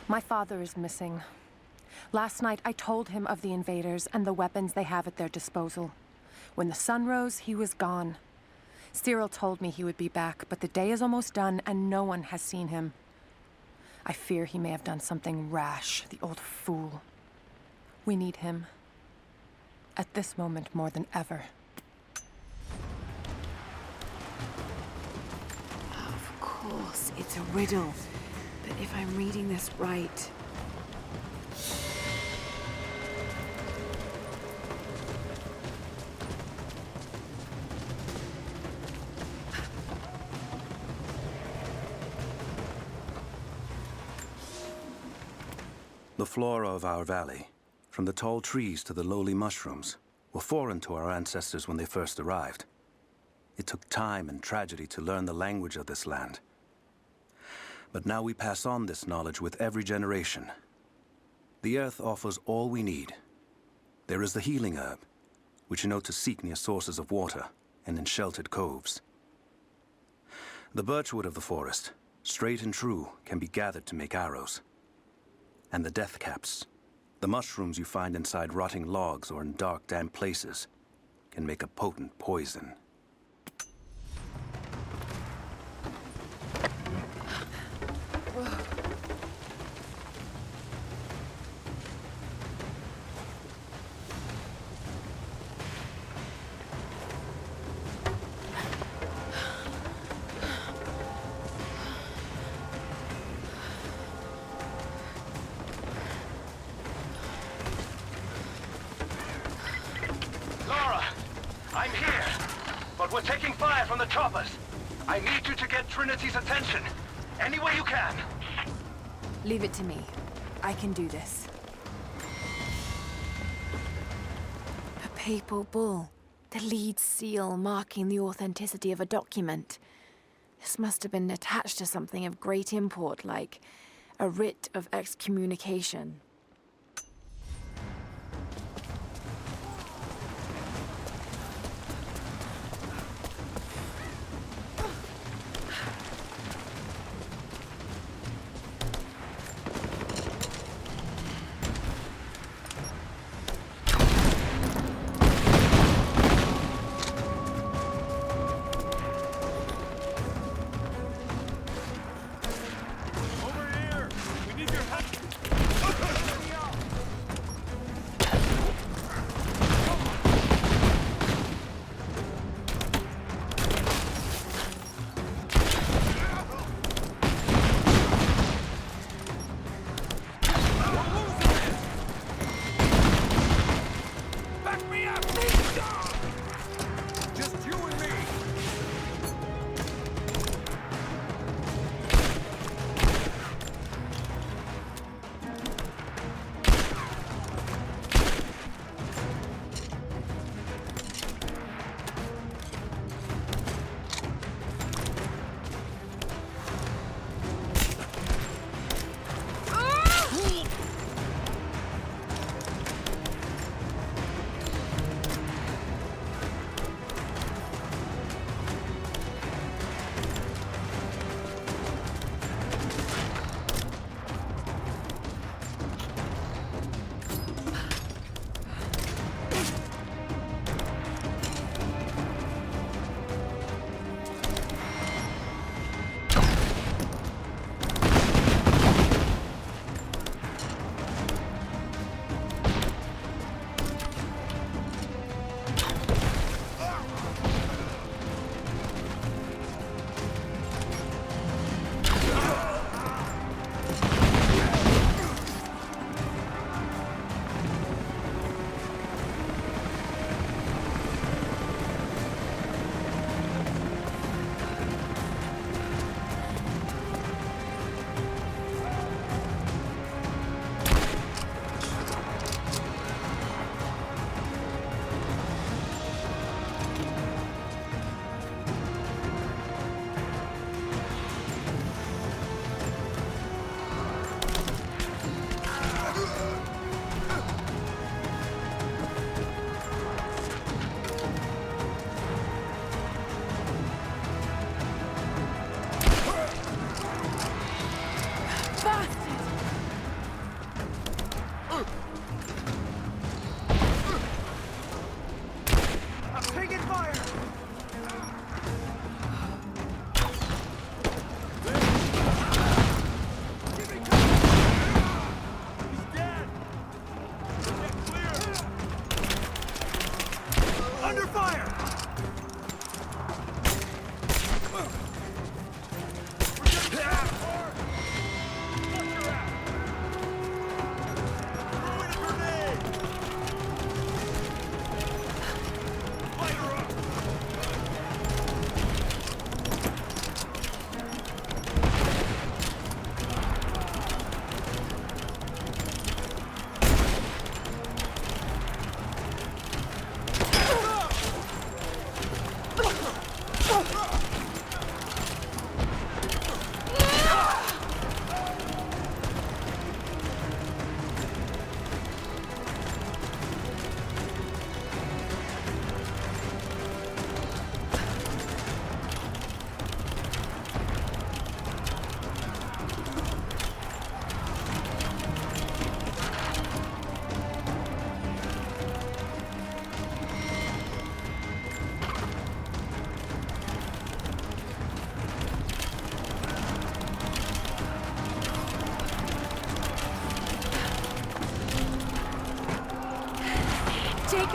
My father is missing. Last night, I told him of the invaders and the weapons they have at their disposal. When the sun rose, he was gone. Cyril told me he would be back, but the day is almost done and no one has seen him. I fear he may have done something rash, the old fool. We need him. At this moment more than ever. Of course, it's a riddle. But if I'm reading this right... The flora of our valley, from the tall trees to the lowly mushrooms, were foreign to our ancestors when they first arrived. It took time and tragedy to learn the language of this land. But now we pass on this knowledge with every generation. The earth offers all we need. There is the healing herb, which you know to seek near sources of water and in sheltered coves. The birchwood of the forest, straight and true, can be gathered to make arrows. And the death caps, the mushrooms you find inside rotting logs or in dark, damp places, can make a potent poison. I'm here, but we're taking fire from the choppers. I need you to get Trinitys' attention, any way you can. Leave it to me. I can do this. A papal bull. The lead seal marking the authenticity of a document. This must have been attached to something of great import, like a writ of excommunication.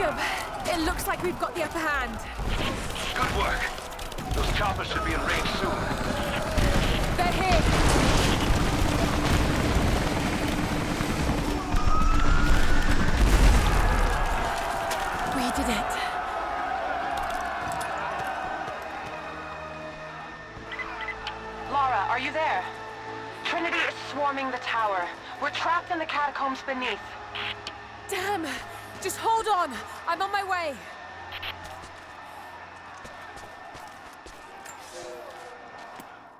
Jacob, it looks like we've got the upper hand. Good work. Those choppers should be in range soon. They're here. We did it. Lara, are you there? Trinity is swarming the tower. We're trapped in the catacombs beneath. Damn! Just hold on. I'm on my way.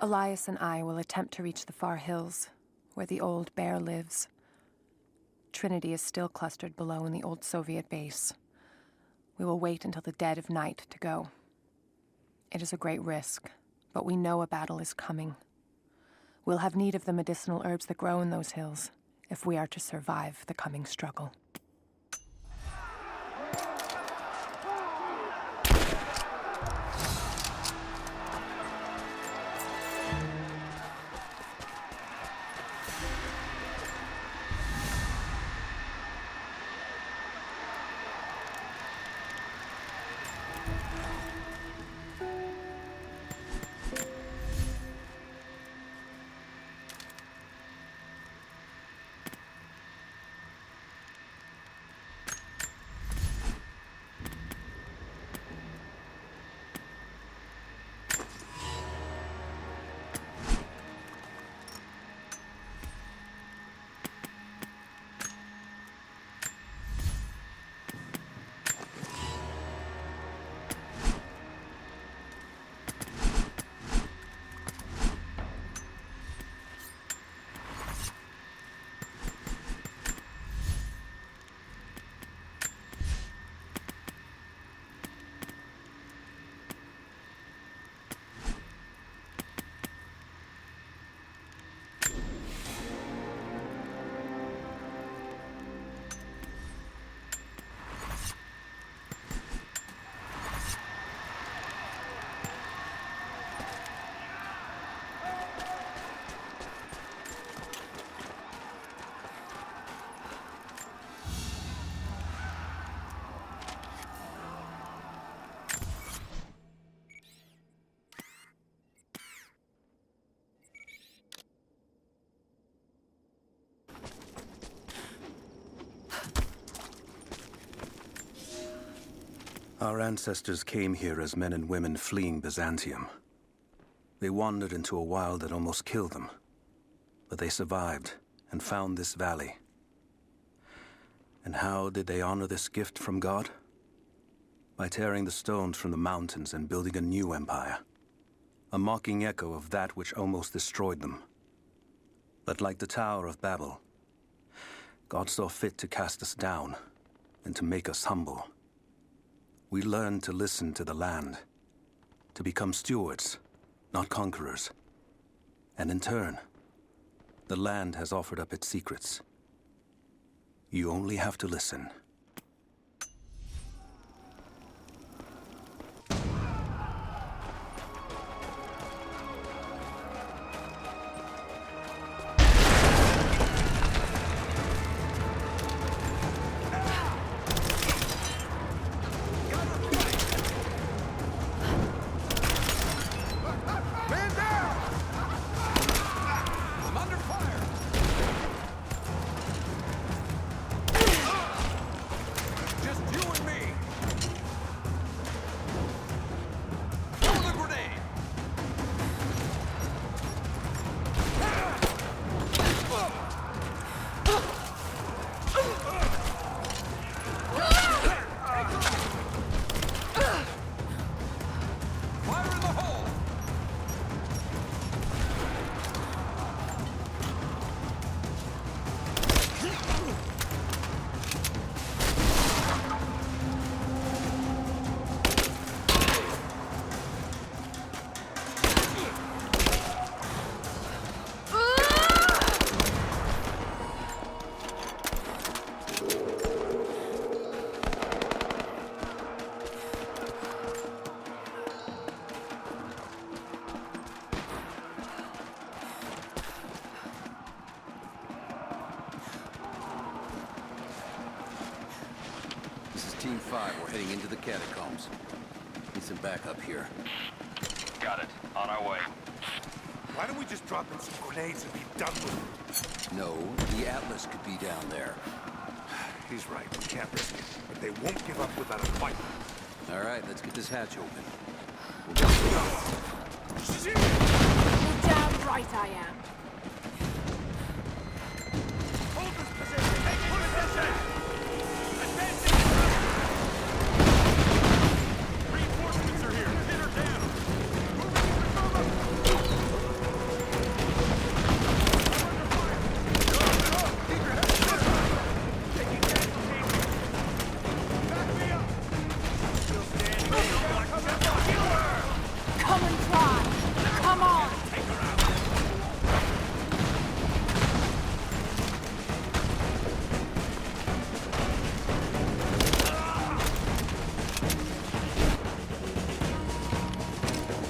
Elias and I will attempt to reach the far hills, where the old bear lives. Trinity is still clustered below in the old Soviet base. We will wait until the dead of night to go. It is a great risk, but we know a battle is coming. We'll have need of the medicinal herbs that grow in those hills if we are to survive the coming struggle. Our ancestors came here as men and women fleeing Byzantium. They wandered into a wild that almost killed them. But they survived and found this valley. And how did they honor this gift from God? By tearing the stones from the mountains and building a new empire. A mocking echo of that which almost destroyed them. But like the Tower of Babel, God saw fit to cast us down and to make us humble. We learned to listen to the land, to become stewards, not conquerors. And in turn, the land has offered up its secrets. You only have to listen. Team 5, we're heading into the catacombs. Need some backup here. Got it. On our way. Why don't we just drop in some grenades and be done with it? No, the Atlas could be down there. He's right, we can't risk it. But they won't give up without a fight. All right, let's get this hatch open. We'll get You're damn right I am. Hold this position! Take position! Advancing! Reinforcements are here! Pin her down! Come and try. Come on.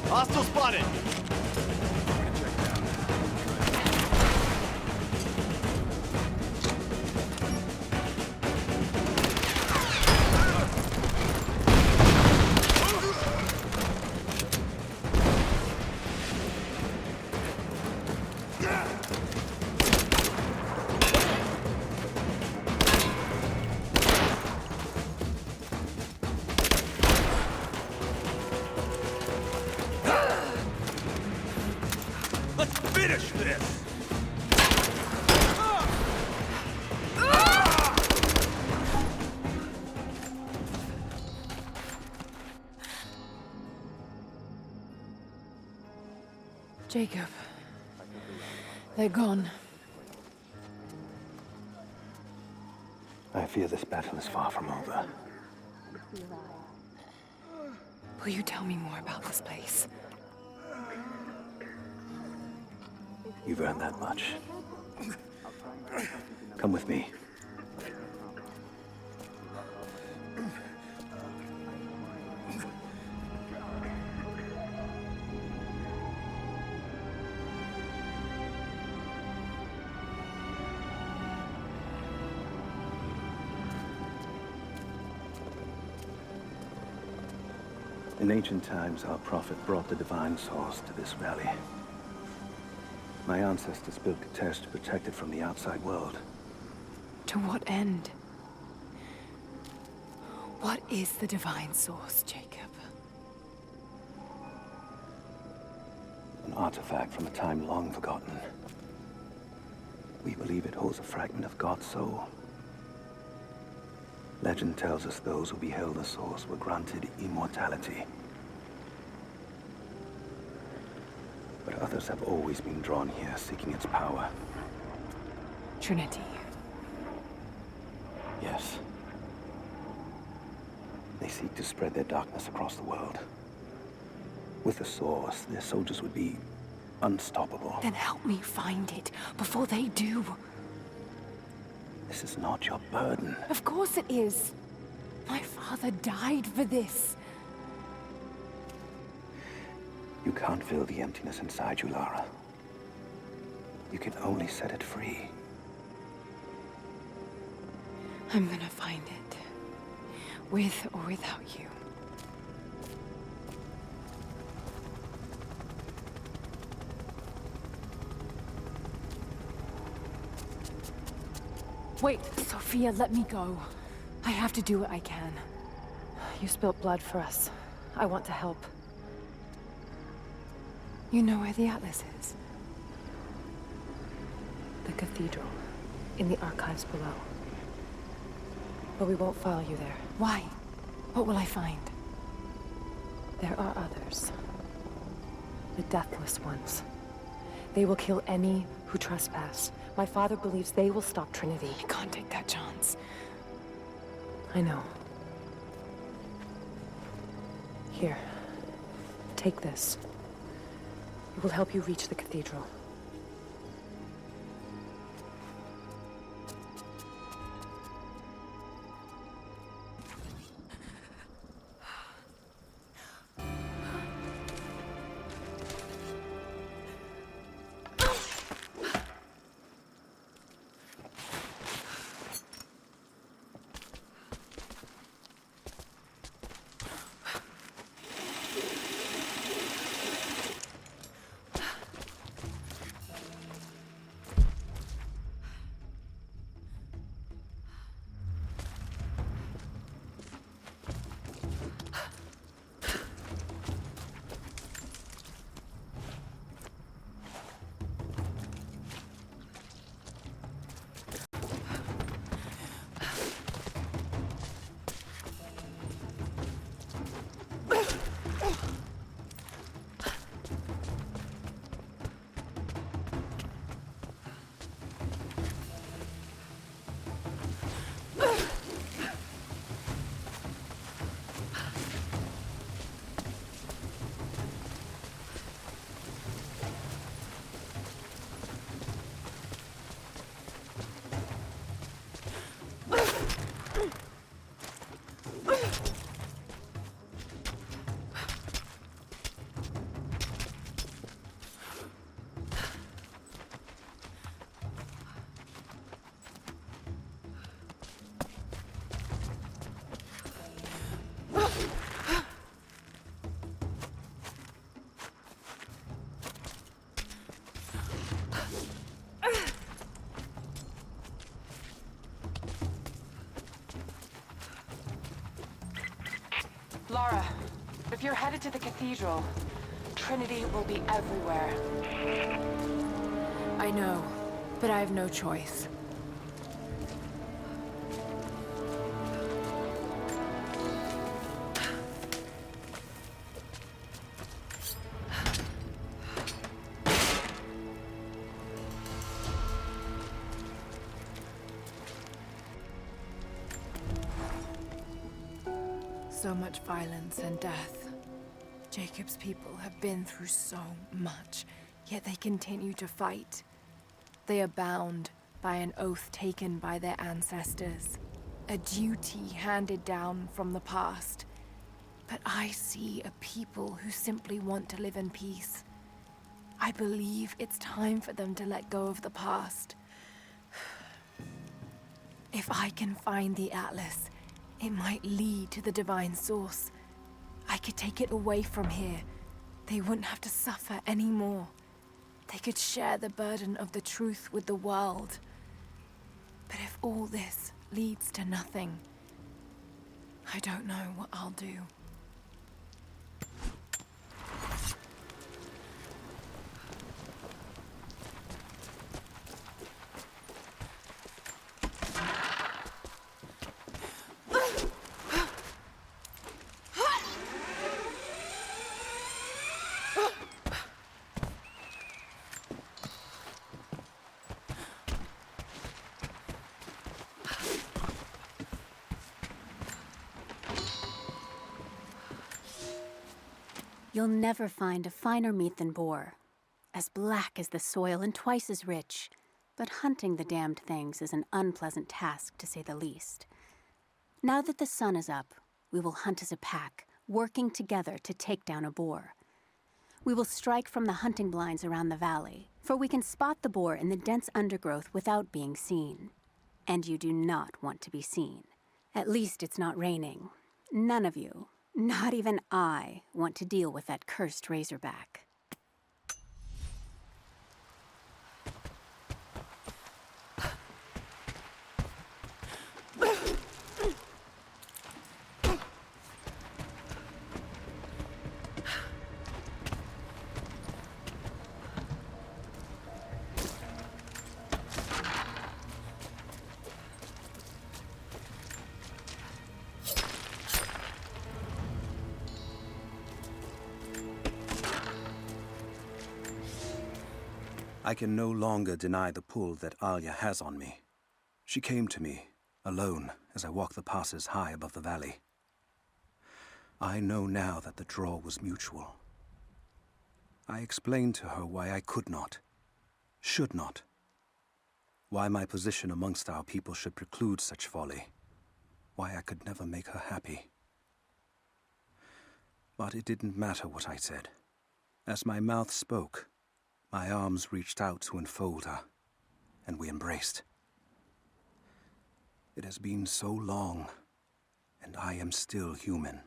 Hostile spotted! Let's finish this! Jacob. They're gone. I fear this battle is far from over. Will you tell me more about this place? You've earned that much. Come with me. In ancient times, our prophet brought the divine source to this valley. My ancestors built a test to protect it from the outside world. To what end? What is the divine source, Jacob? An artifact from a time long forgotten. We believe it holds a fragment of God's soul. Legend tells us those who beheld the source were granted immortality. But others have always been drawn here, seeking its power. Trinity. Yes. They seek to spread their darkness across the world. With the source, their soldiers would be unstoppable. Then help me find it before they do. This is not your burden. Of course it is. My father died for this. You can't fill the emptiness inside you, Lara. You can only set it free. I'm gonna find it. With or without you. Wait, Sophia, let me go. I have to do what I can. You spilt blood for us. I want to help. You know where the Atlas is? The Cathedral. In the archives below. But we won't follow you there. Why? What will I find? There are others. The Deathless Ones. They will kill any who trespass. My father believes they will stop Trinity. I can't take that chance. I know. Here. Take this. It will help you reach the Cathedral. If you're headed to the Cathedral, Trinity will be everywhere. I know, but I have no choice. So much violence and death. Jacob's people have been through so much, yet they continue to fight. They are bound by an oath taken by their ancestors, a duty handed down from the past. But I see a people who simply want to live in peace. I believe it's time for them to let go of the past. If I can find the Atlas, it might lead to the divine source. I could take it away from here. They wouldn't have to suffer anymore. They could share the burden of the truth with the world. But if all this leads to nothing, I don't know what I'll do. You'll never find a finer meat than boar, as black as the soil and twice as rich. But hunting the damned things is an unpleasant task, to say the least. Now that the sun is up, we will hunt as a pack, working together to take down a boar. We will strike from the hunting blinds around the valley, for we can spot the boar in the dense undergrowth without being seen. And you do not want to be seen. At least it's not raining. None of you, not even I, want to deal with that cursed razorback. I can no longer deny the pull that Alia has on me. She came to me, alone, as I walked the passes high above the valley. I know now that the draw was mutual. I explained to her why I could not, should not, why my position amongst our people should preclude such folly, why I could never make her happy. But it didn't matter what I said. As my mouth spoke, my arms reached out to enfold her, and we embraced. It has been so long, and I am still human.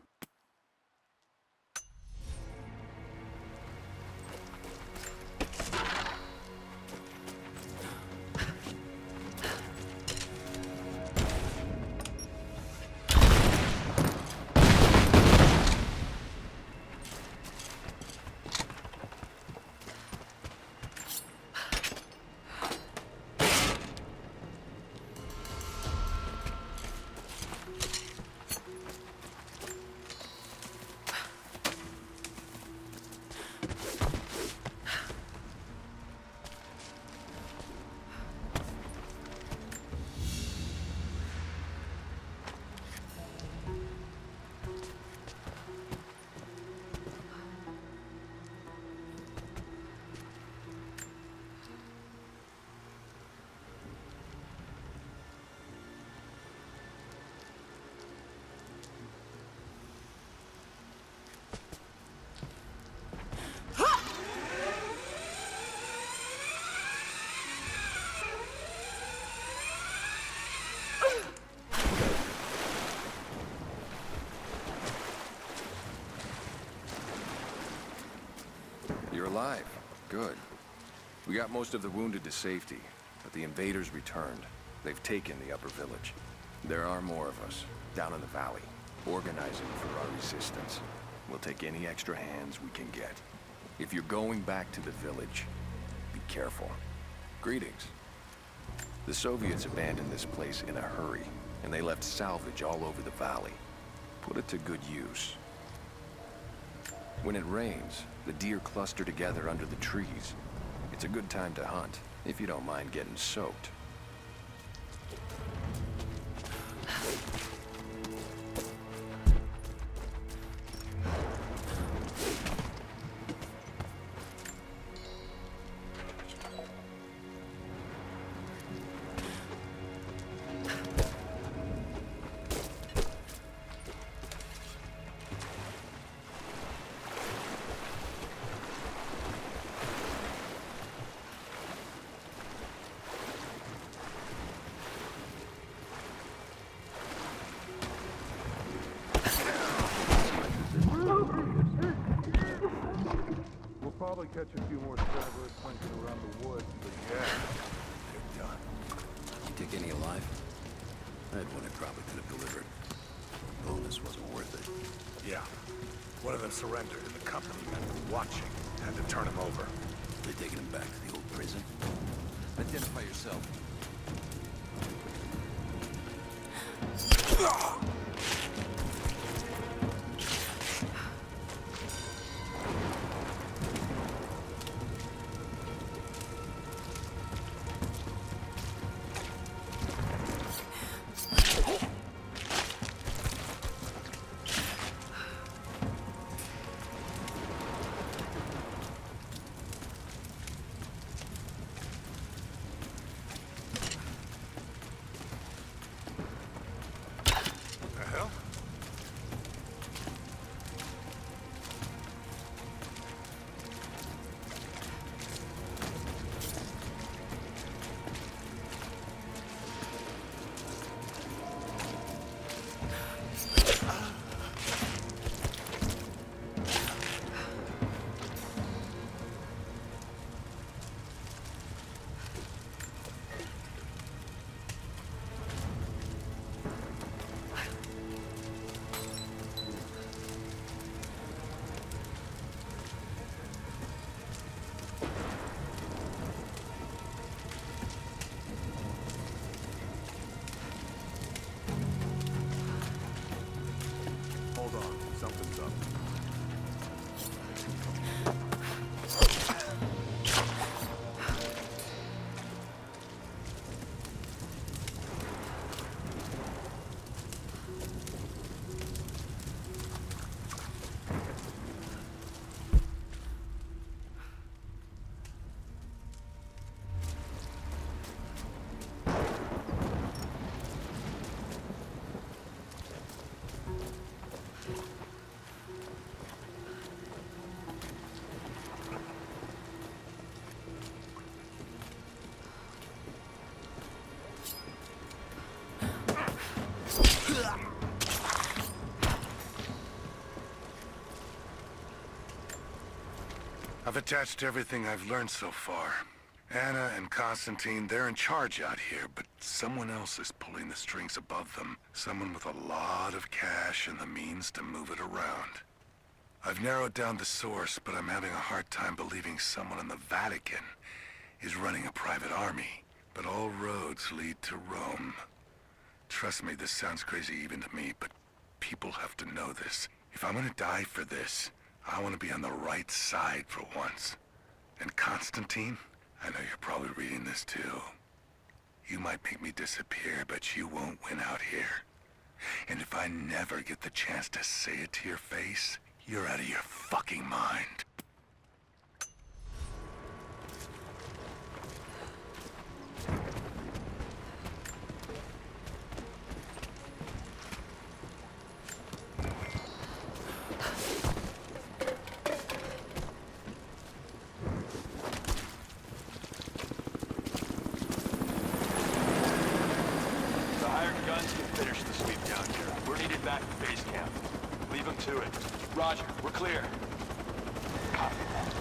You're alive. Good. We got most of the wounded to safety, but the invaders returned. They've taken the upper village. There are more of us, down in the valley, organizing for our resistance. We'll take any extra hands we can get. If you're going back to the village, be careful. Greetings. The Soviets abandoned this place in a hurry, and they left salvage all over the valley. Put it to good use. When it rains, the deer cluster together under the trees. It's a good time to hunt, if you don't mind getting soaked. Probably catch a few more stragglers punching around the woods, but yeah, They're done. You take any alive? I had one I probably could have delivered. The bonus wasn't worth it. yeah. One of them surrendered, and the company men were watching. Had to turn him over. They taking him back to the old prison? Identify yourself. Something's up. I've attached everything I've learned so far. Anna and Constantine, they're in charge out here, but someone else is pulling the strings above them. Someone with a lot of cash and the means to move it around. I've narrowed down the source, but I'm having a hard time believing someone in the Vatican is running a private army. But all roads lead to Rome. Trust me, this sounds crazy even to me, but people have to know this. If I'm gonna die for this, I want to be on the right side for once. And Constantine, I know you're probably reading this too. You might make me disappear, but you won't win out here. And if I never get the chance to say it to your face, you're out of your fucking mind. Back to base camp. Leave them to it. Roger, we're clear. Copy that.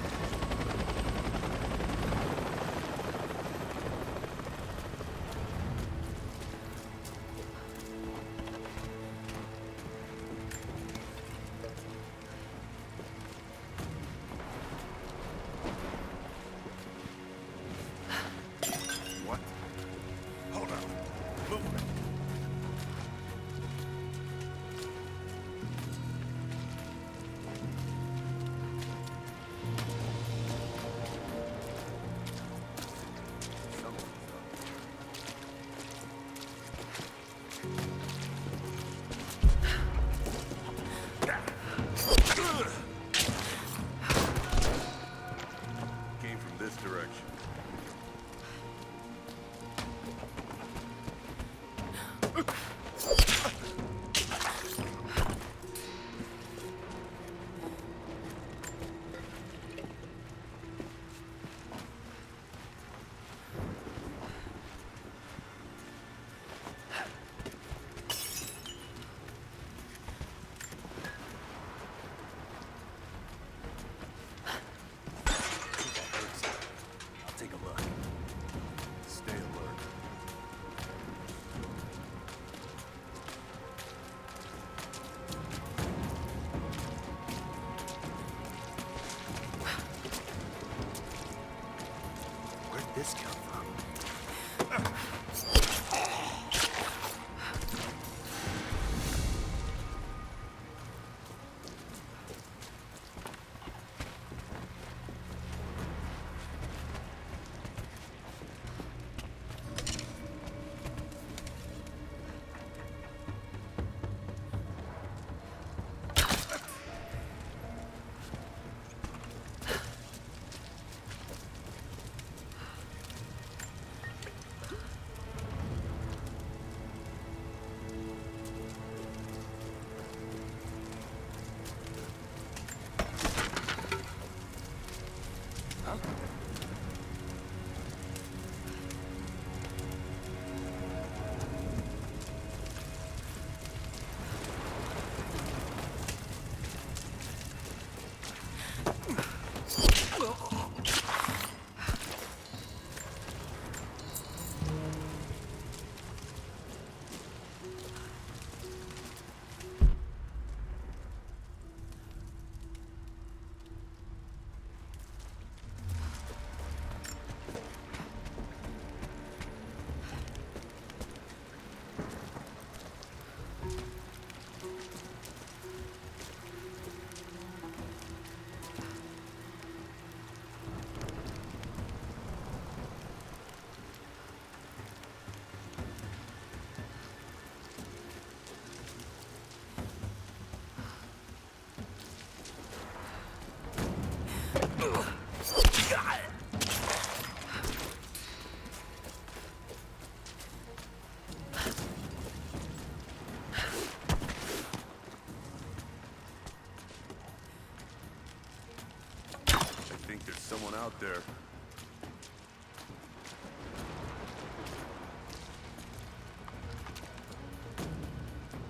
I think there's someone out there.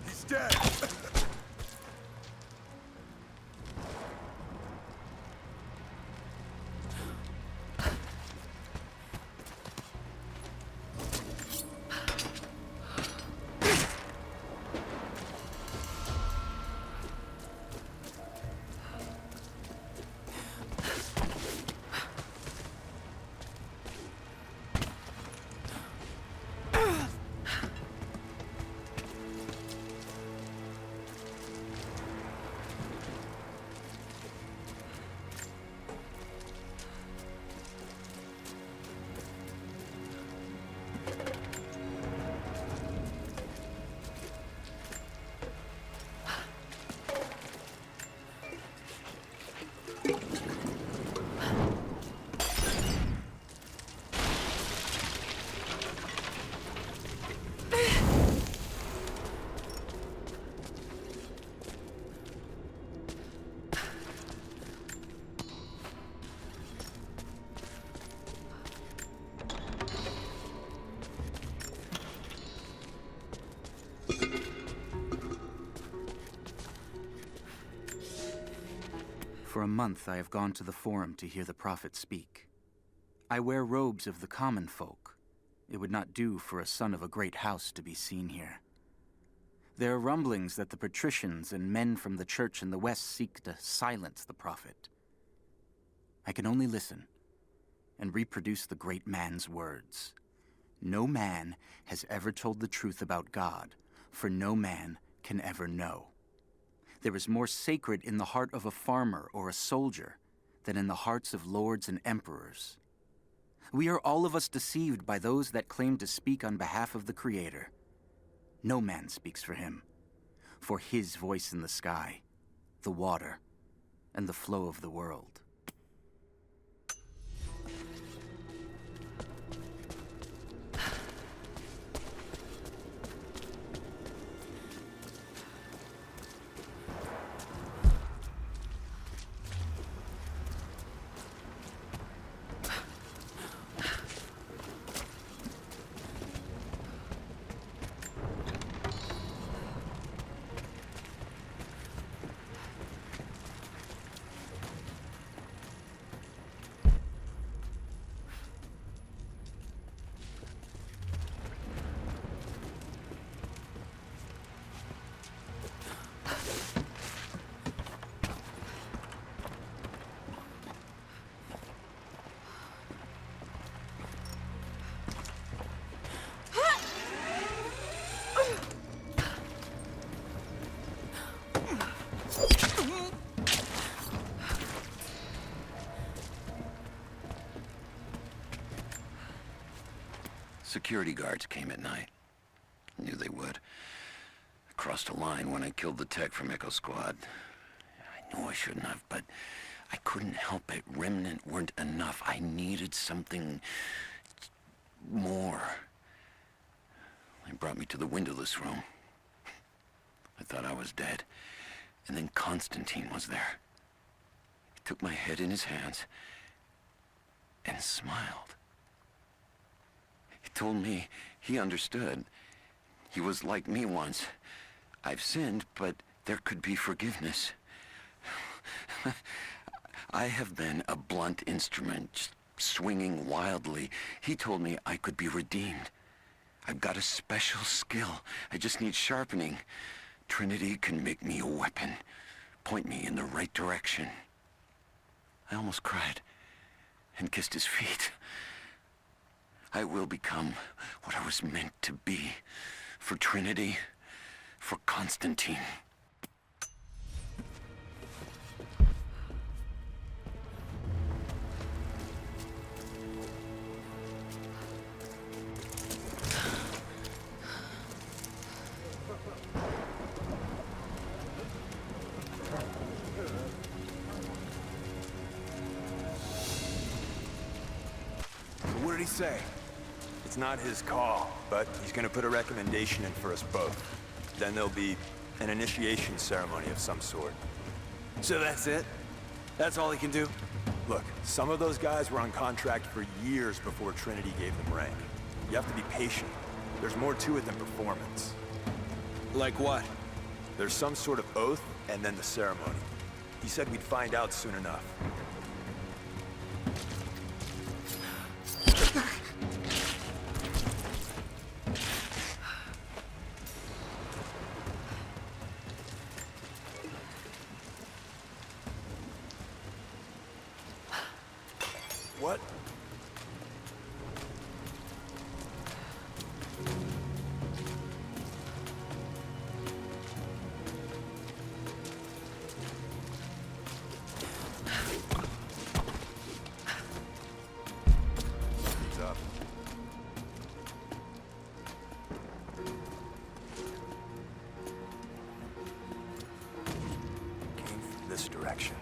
He's dead! For a month I have gone to the Forum to hear the Prophet speak. I wear robes of the common folk. It would not do for a son of a great house to be seen here. There are rumblings that the patricians and men from the church in the west seek to silence the Prophet. I can only listen and reproduce the great man's words. No man has ever told the truth about God, for no man can ever know. There is more sacred in the heart of a farmer or a soldier than in the hearts of lords and emperors. We are all of us deceived by those that claim to speak on behalf of the Creator. No man speaks for him, for his voice in the sky, the water, and the flow of the world. Security guards came at night. Knew they would. I crossed a line when I killed the tech from Echo Squad. I knew I shouldn't have, but I couldn't help it. Remnant weren't enough. I needed something more. They brought me to the windowless room. I thought I was dead. And then Constantine was there. He took my head in his hands and smiled. He told me he understood. He was like me once. I've sinned, but there could be forgiveness. I have been a blunt instrument, swinging wildly. He told me I could be redeemed. I've got a special skill. I just need sharpening. Trinity can make me a weapon, point me in the right direction. I almost cried and kissed his feet. I will become what I was meant to be. For Trinity, for Constantine. What did he say? It's not his call, but he's gonna put a recommendation in for us both. Then there'll be an initiation ceremony of some sort. So that's it? That's all he can do? Look, some of those guys were on contract for years before Trinity gave them rank. You have to be patient. There's more to it than performance. Like what? There's some sort of oath, and then the ceremony. He said we'd find out soon enough. What? He's up. Came from this direction.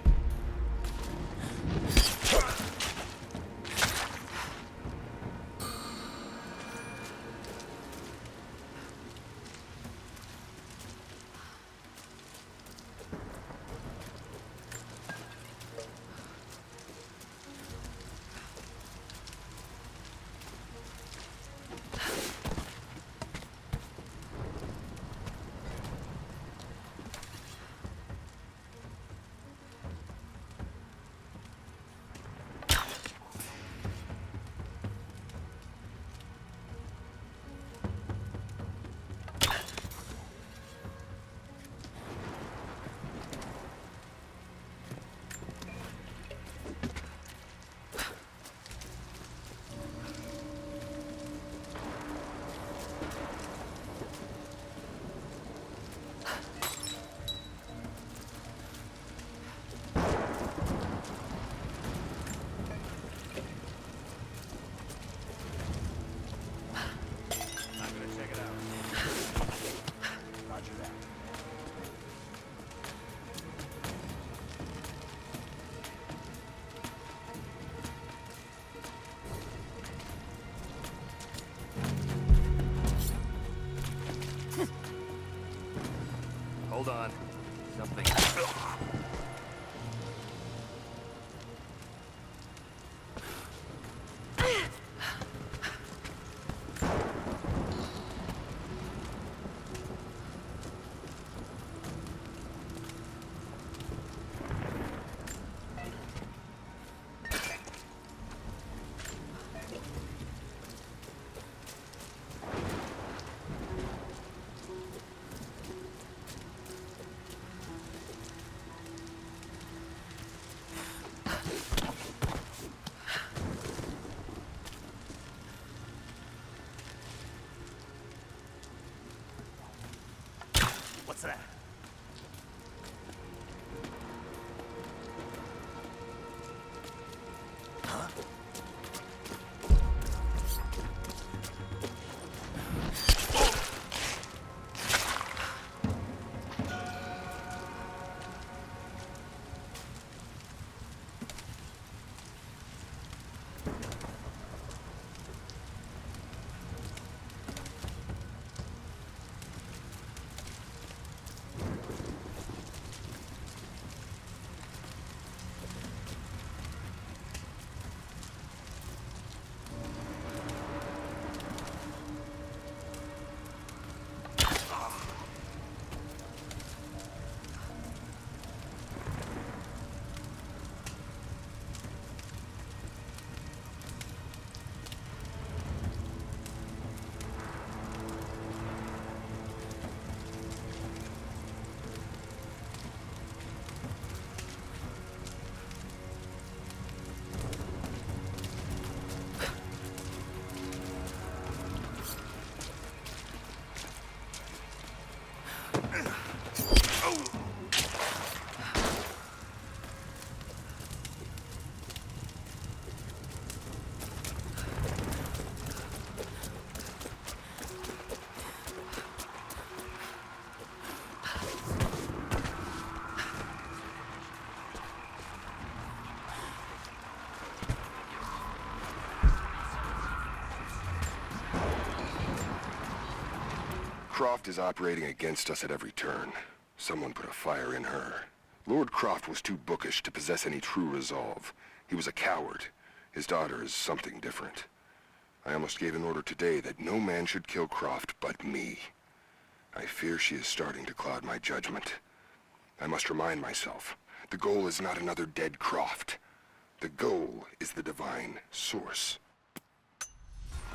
Hold on. Something. Croft is operating against us at every turn. Someone put a fire in her. Lord Croft was too bookish to possess any true resolve. He was a coward. His daughter is something different. I almost gave an order today that no man should kill Croft but me. I fear she is starting to cloud my judgment. I must remind myself, the goal is not another dead Croft. The goal is the divine source.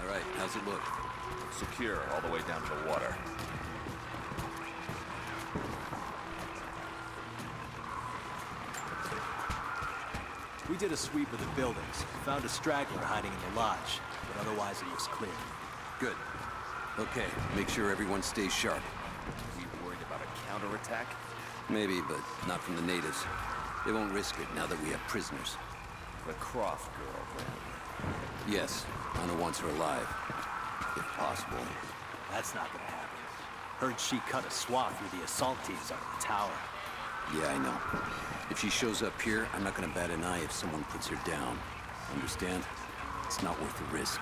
All right, how's it look? Secure all the way down to the water. We did a sweep of the buildings, found a straggler hiding in the lodge, but otherwise it looks clear. Good. Okay, make sure everyone stays sharp. Are we worried about a counterattack? Maybe, but not from the natives. They won't risk it now that we have prisoners. The Croft girl, then. Yes, Anna wants her alive. If possible. That's not gonna happen. Heard she cut a swath through the assault teams out of the tower. Yeah, I know. If she shows up here, I'm not gonna bat an eye if someone puts her down. Understand? It's not worth the risk.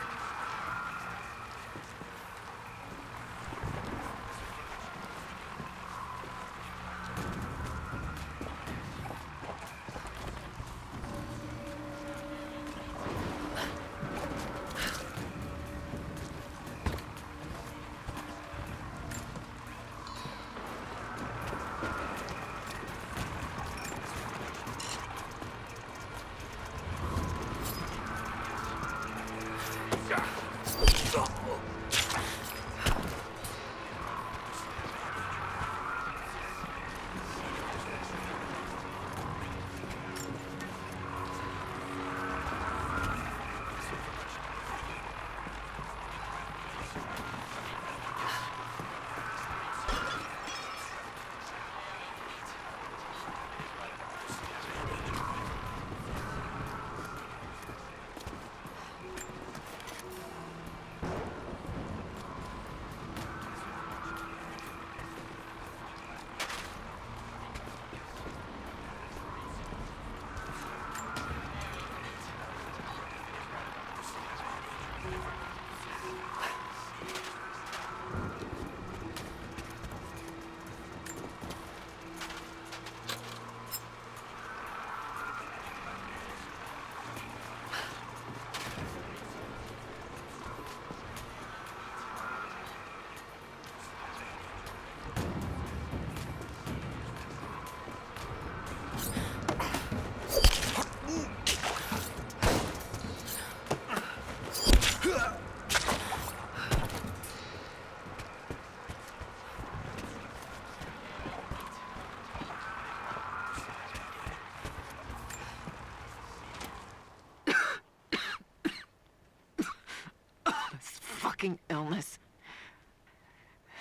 Fucking illness.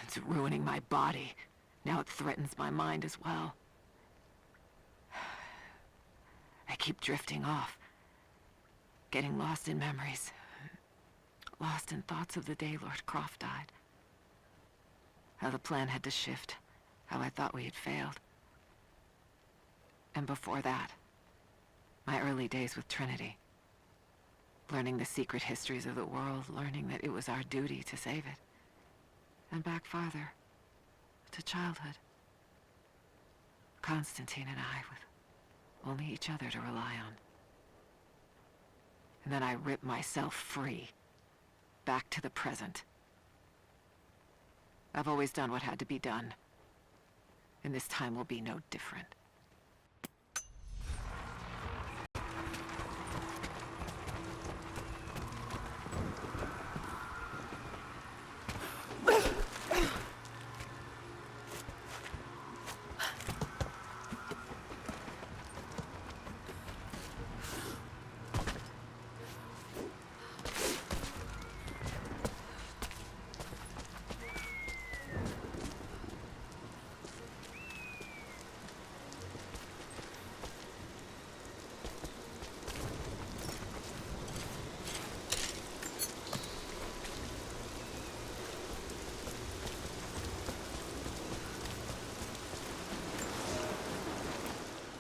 It's ruining my body. Now it threatens my mind as well. I keep drifting off. Getting lost in memories. Lost in thoughts of the day Lord Croft died. How the plan had to shift. How I thought we had failed. And before that, my early days with Trinity. Learning the secret histories of the world, learning that it was our duty to save it. And back farther, to childhood. Constantine and I, with only each other to rely on. And then I ripped myself free, back to the present. I've always done what had to be done, and this time will be no different.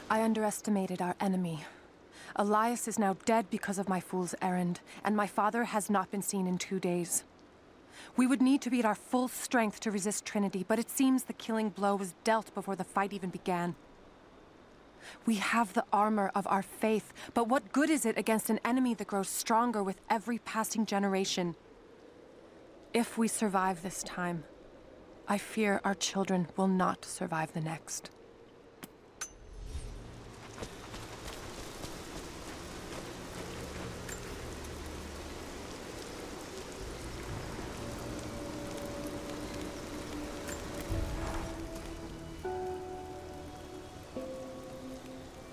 I underestimated our enemy. Elias is now dead because of my fool's errand, and my father has not been seen in 2 days. We would need to be at our full strength to resist Trinity, but it seems the killing blow was dealt before the fight even began. We have the armor of our faith, but what good is it against an enemy that grows stronger with every passing generation? If we survive this time, I fear our children will not survive the next.